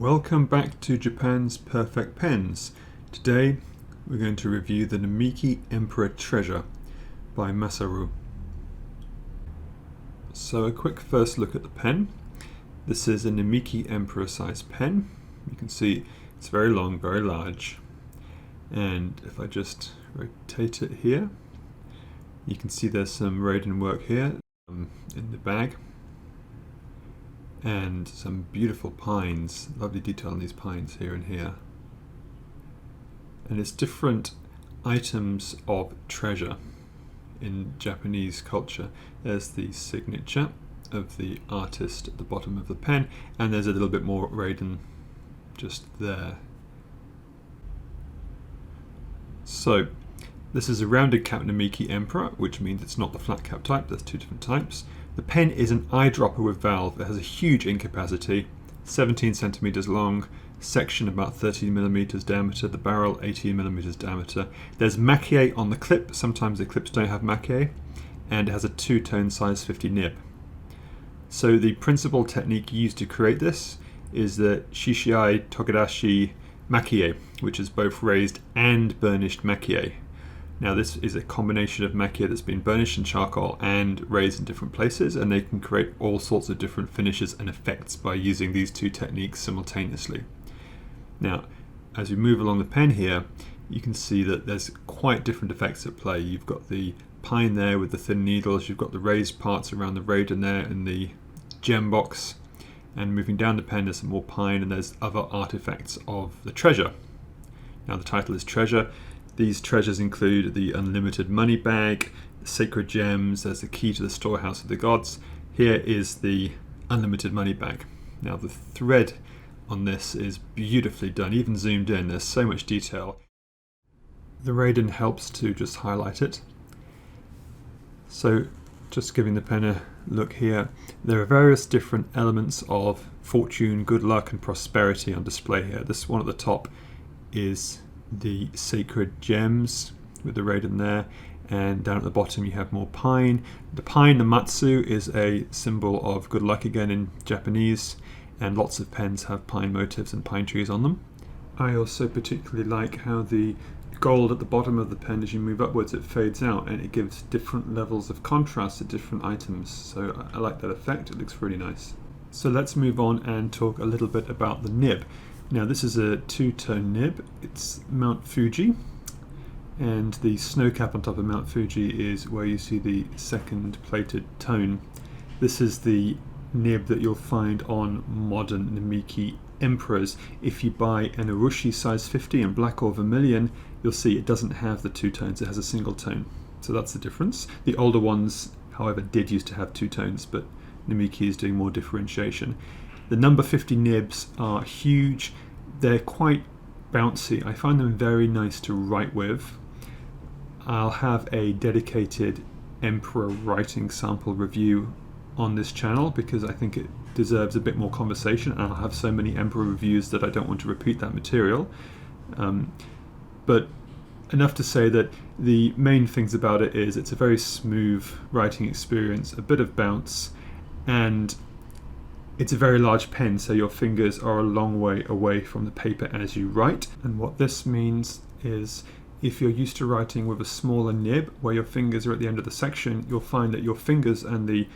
Welcome back to Japan's Perfect Pens. Today we're going to review the Namiki Emperor Treasure by Masaru. So a quick first look at the pen. This is a Namiki Emperor size pen. You can see it's very long, very large. And if I just rotate it here, you can see there's some Raiden work here in the bag. And some beautiful pines, lovely detail on these pines here and here. And it's different items of treasure in Japanese culture. There's the signature of the artist at the bottom of the pen, and there's a little bit more Raiden just there. So this is a rounded cap Namiki Emperor, which means it's not the flat cap type. There's two different types. The pen is an eyedropper with valve. It has a huge ink capacity, 17 centimeters long, section about 13 millimeters diameter, the barrel 18 millimeters diameter. There's Maki-e on the clip. Sometimes the clips don't have Maki-e, and it has a two-tone size 50 nib. So the principal technique used to create this is the Shishiai Togedashi Maki-e, which is both raised and burnished Maki-e. Now this is a combination of Maki-e that's been burnished in charcoal and raised in different places, and they can create all sorts of different finishes and effects by using these two techniques simultaneously. Now, as we move along the pen here, you can see that there's quite different effects at play. You've got the pine there with the thin needles, you've got the raised parts around the Raiden there in the gem box, and moving down the pen there's some more pine, and there's other artifacts of the treasure. Now the title is Treasure. These treasures include the unlimited money bag, the sacred gems, there's the key to the storehouse of the gods. Here is the unlimited money bag. Now the thread on this is beautifully done, even zoomed in, there's so much detail. The Raiden helps to just highlight it. So just giving the pen a look here, there are various different elements of fortune, good luck and prosperity on display here. This one at the top is the sacred gems with the Raiden there, and down at the bottom you have more pine. The pine, the matsu, is a symbol of good luck again in Japanese, and lots of pens have pine motifs and pine trees on them. I also particularly like how the gold at the bottom of the pen, as you move upwards, it fades out and it gives different levels of contrast to different items, so I like that effect. It looks really nice. So let's move on and talk a little bit about the nib. Now this is a two-tone nib. It's Mount Fuji, and the snow cap on top of Mount Fuji is where you see the second plated tone. This is the nib that you'll find on modern Namiki Emperors. If you buy an Urushi size 50 in black or vermilion, you'll see it doesn't have the two tones, it has a single tone. So that's the difference. The older ones, however, did used to have two tones, but Namiki is doing more differentiation. The number 50 nibs are huge. They're quite bouncy. I find them very nice to write with. I'll have a dedicated Emperor writing sample review on this channel because I think it deserves a bit more conversation, and I'll have so many Emperor reviews that I don't want to repeat that material. But enough to say that the main things about it is it's a very smooth writing experience, a bit of bounce, and it's a very large pen, so your fingers are a long way away from the paper as you write. And what this means is if you're used to writing with a smaller nib where your fingers are at the end of the section, you'll find that your fingers and the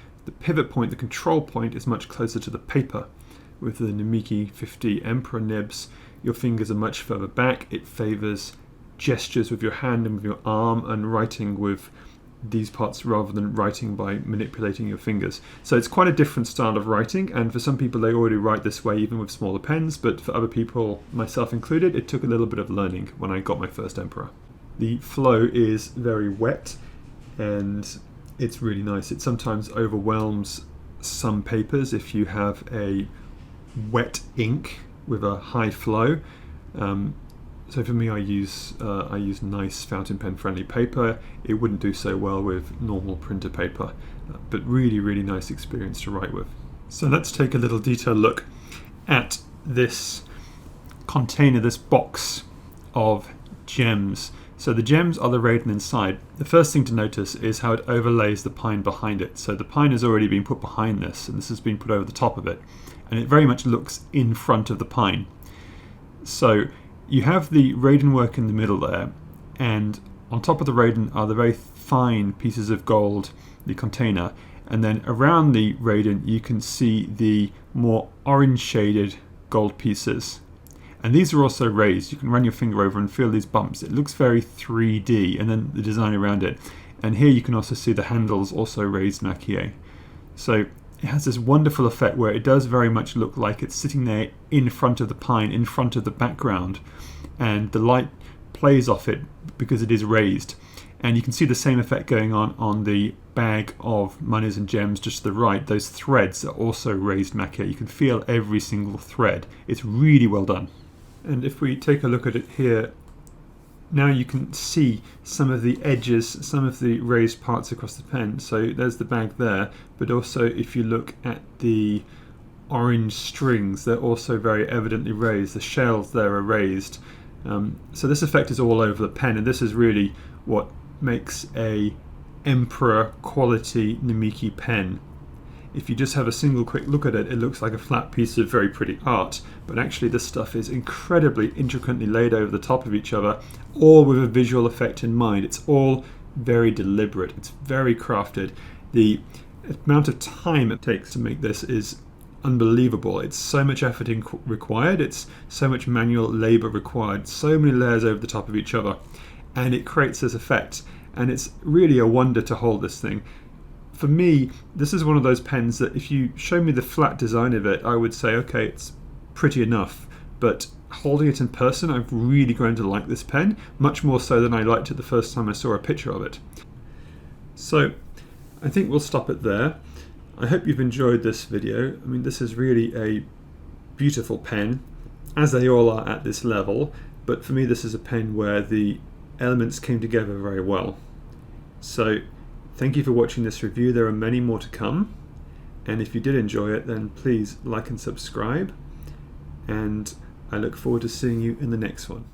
pivot point, the control point, is much closer to the paper. With the Namiki 50 Emperor nibs, your fingers are much further back. It favors gestures with your hand and with your arm and writing with these parts rather than writing by manipulating your fingers. So it's quite a different style of writing, and for some people they already write this way even with smaller pens, but for other people, myself included, it took a little bit of learning when I got my first Emperor. The flow is very wet and it's really nice. It sometimes overwhelms some papers if you have a wet ink with a high flow. So for me, I use nice fountain pen friendly paper. It wouldn't do so well with normal printer paper, but really, really nice experience to write with. So let's take a little detailed look at this container, this box of gems. So the gems are the raiden inside. The first thing to notice is how it overlays the pine behind it. So the pine has already been put behind this, and this has been put over the top of it. And it very much looks in front of the pine. So you have the raiden work in the middle there, and on top of the raiden are the very fine pieces of gold, the container, and then around the raiden you can see the more orange shaded gold pieces. And these are also raised. You can run your finger over and feel these bumps. It looks very 3D, and then the design around it. And here you can also see the handles also raised Maki-e. So it has this wonderful effect where it does very much look like it's sitting there in front of the pine, in front of the background, and the light plays off it because it is raised. And you can see the same effect going on the bag of monies and gems just to the right. Those threads are also raised Maki-e. You can feel every single thread. It's really well done. And if we take a look at it here, now you can see some of the edges, some of the raised parts across the pen. So there's the bag there, but also if you look at the orange strings, they're also very evidently raised. The shells there are raised. So this effect is all over the pen, and this is really what makes a Emperor quality Namiki pen. If you just have a single quick look at it, it looks like a flat piece of very pretty art, but actually this stuff is incredibly intricately laid over the top of each other, all with a visual effect in mind. It's all very deliberate, it's very crafted. The amount of time it takes to make this is unbelievable. It's so much effort required, it's so much manual labor required, so many layers over the top of each other, and it creates this effect. And it's really a wonder to hold this thing. For me, this is one of those pens that if you show me the flat design of it, I would say, okay, it's pretty enough. But holding it in person, I've really grown to like this pen, much more so than I liked it the first time I saw a picture of it. So I think we'll stop it there. I hope you've enjoyed this video. I mean, this is really a beautiful pen, as they all are at this level. But for me, this is a pen where the elements came together very well. So thank you for watching this review. There are many more to come, and if you did enjoy it, then please like and subscribe, and I look forward to seeing you in the next one.